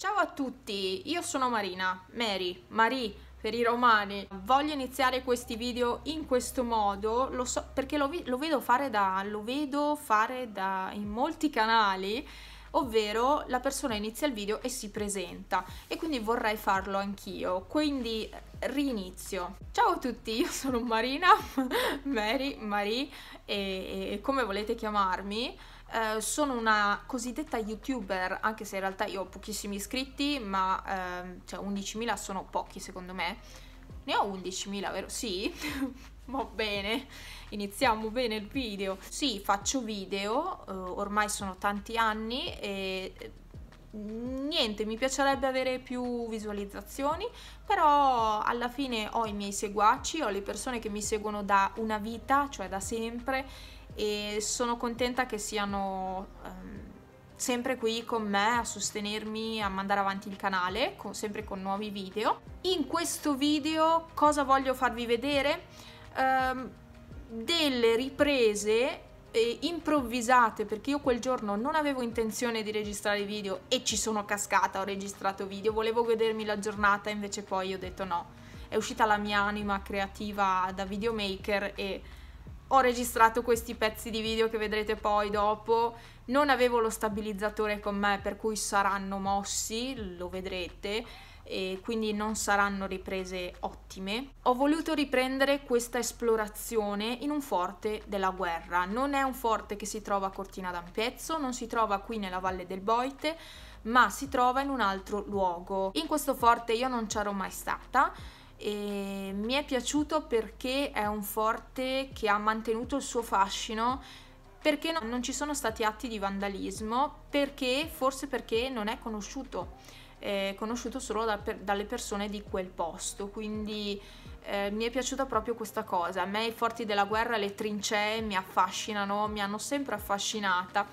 Ciao a tutti, io sono Marina, Marie per i romani. Voglio iniziare questi video in questo modo, lo so perché lo vedo fare in molti canali, ovvero la persona inizia il video e si presenta, e quindi vorrei farlo anch'io, quindi rinizio. Ciao a tutti, io sono Marina, Marie e come volete chiamarmi. Sono una cosiddetta youtuber, anche se in realtà io ho pochissimi iscritti, ma cioè 11.000 sono pochi secondo me. Ne ho 11.000, vero? Sì? Va bene, iniziamo bene il video. Sì, faccio video, ormai sono tanti anni e niente, mi piacerebbe avere più visualizzazioni, però alla fine ho i miei seguaci, ho le persone che mi seguono da una vita, cioè da sempre, e sono contenta che siano sempre qui con me a sostenermi, a mandare avanti il canale, sempre con nuovi video. In questo video cosa voglio farvi vedere? Delle riprese improvvisate, perché io quel giorno non avevo intenzione di registrare video e ci sono cascata, ho registrato video, volevo godermi la giornata, invece poi ho detto no, è uscita la mia anima creativa da videomaker e ho registrato questi pezzi di video che vedrete poi dopo. Non avevo lo stabilizzatore con me, per cui saranno mossi, lo vedrete, e quindi non saranno riprese ottime. Ho voluto riprendere questa esplorazione in un forte della guerra. Non è un forte che si trova a Cortina d'Ampezzo, non si trova qui nella Valle del Boite, ma si trova in un altro luogo. In questo forte io non c'ero mai stata e mi è piaciuto perché è un forte che ha mantenuto il suo fascino, perché non ci sono stati atti di vandalismo, forse perché non è conosciuto, è conosciuto solo dalle persone di quel posto, quindi mi è piaciuta proprio questa cosa. A me i forti della guerra, le trincee mi affascinano, mi hanno sempre affascinata,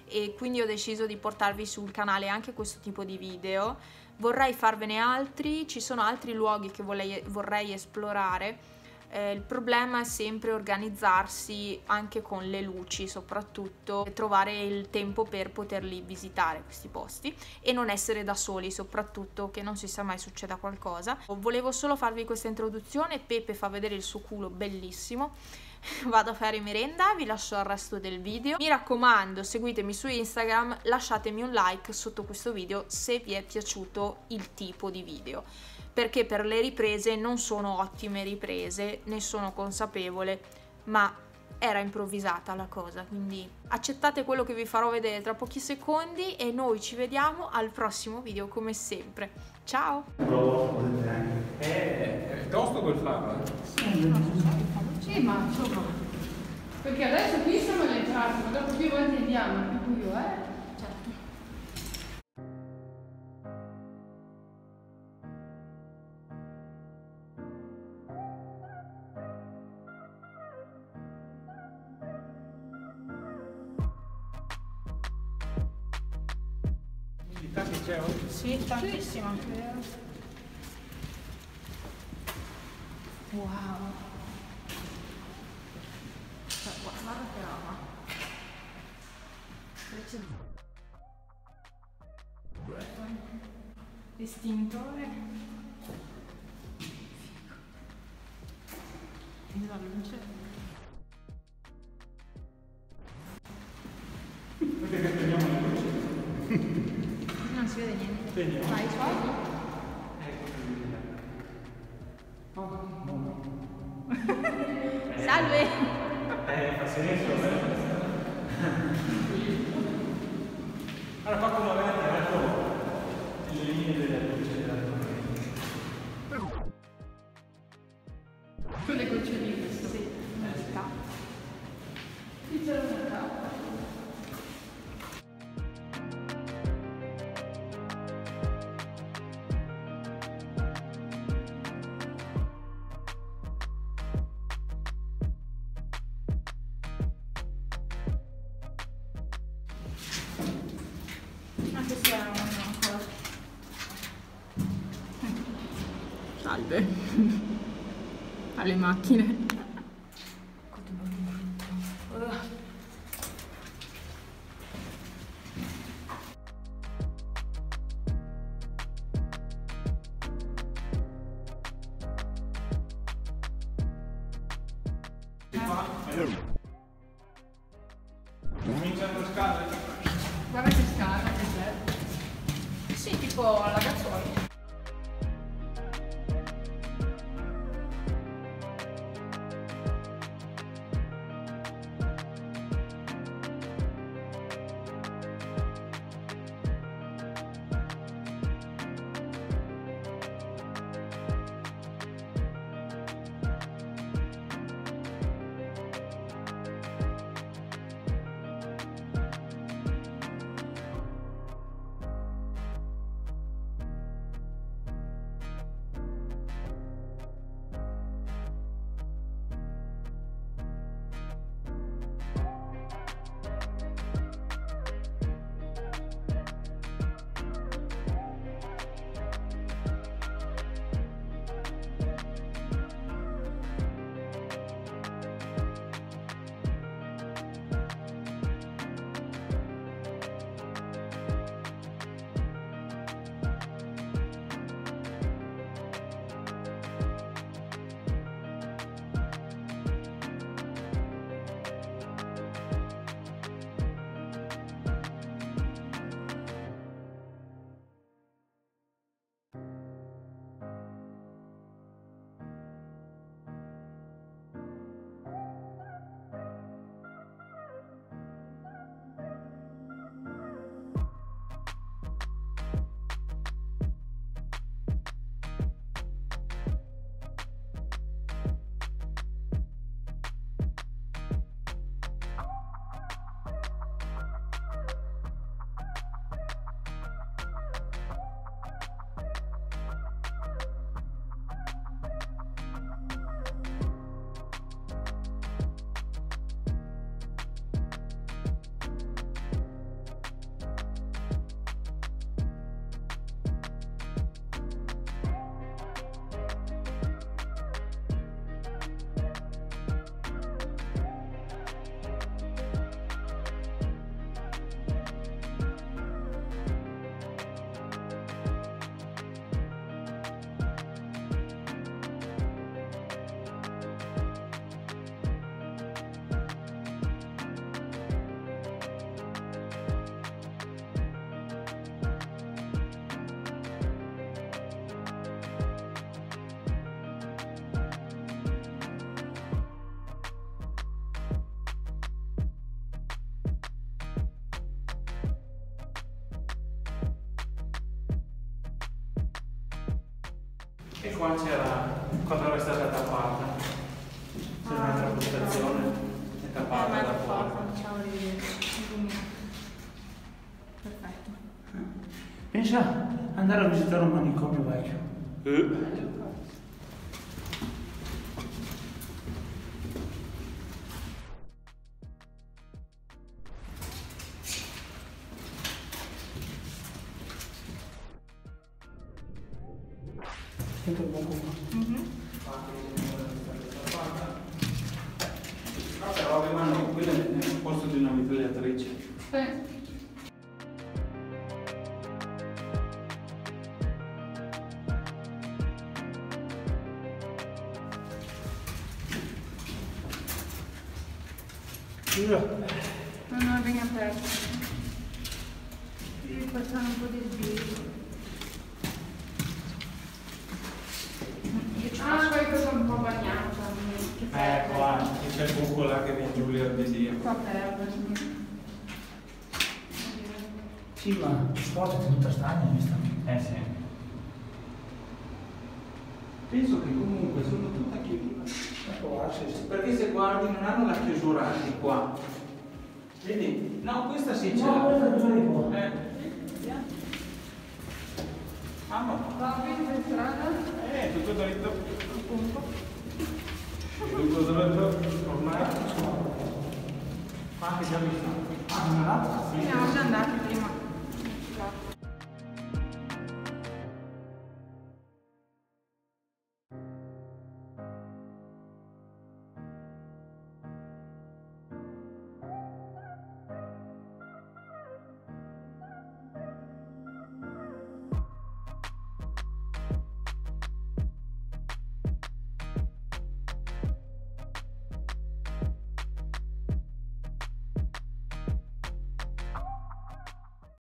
e quindi ho deciso di portarvi sul canale anche questo tipo di video. Vorrei farvene altri, ci sono altri luoghi che vorrei esplorare. Il problema è sempre organizzarsi anche con le luci, soprattutto trovare il tempo per poterli visitare questi posti e non essere da soli, soprattutto, che non si sa mai succeda qualcosa. Volevo solo farvi questa introduzione. Pepe fa vedere il suo culo bellissimo. Vado a fare merenda, vi lascio al resto del video. Mi raccomando, seguitemi su Instagram, lasciatemi un like sotto questo video se vi è piaciuto il tipo di video, perché per le riprese non sono ottime riprese, ne sono consapevole, ma era improvvisata la cosa, quindi accettate quello che vi farò vedere tra pochi secondi e noi ci vediamo al prossimo video come sempre. Ciao! È tosto quel farlo? Sì, ma insomma, perché adesso qui siamo all'entrata, ma dopo più avanti andiamo, più buio, Certo. Umidità che c'è oggi? Sì, tantissima. Wow. Guarda che roba. Estintore. Figo. La luce. Perché spegniamo la luce? Non si vede niente. Spegniamo. Ma i soldi? No, no. Salve! Fa senso, Allora, fatto una verde, adesso le linee delle luci della Con le goccioline, sì. Qui c'è una tappa. Anche se era ancora. Salve. Alle macchine. Cominciano a scale. Guarda che scala che c'è. Sì, tipo la Gazzoli. E qua c'era, quando era stata tappata, c'è un'altra postazione, è tappata da fuori. Facciamo rivedere. Perfetto. Pensa andare a visitare un manicomio vecchio. Sento il buon però avevano quella nel posto di una mitragliatrice. Sì. Non è ben aperto. Devi passare un po' di sbirro. Ah, qualcosa un po' bagnata. Che Qua c'è il buco là che viene giù l'erbesio. Fa perdere. Sì, ma la porta è tutta stagna, vista? Sì. Penso che comunque sono tutte chiuse. Perché se guardi non hanno la chiusura di qua. Vedi? No, questa sì c'è. No, questa è chiusa di qua. Ah, ma Va bene in strada? tutto dritto. Tutto dritto. Ormai. Ma anche già visto. Siamo già andati.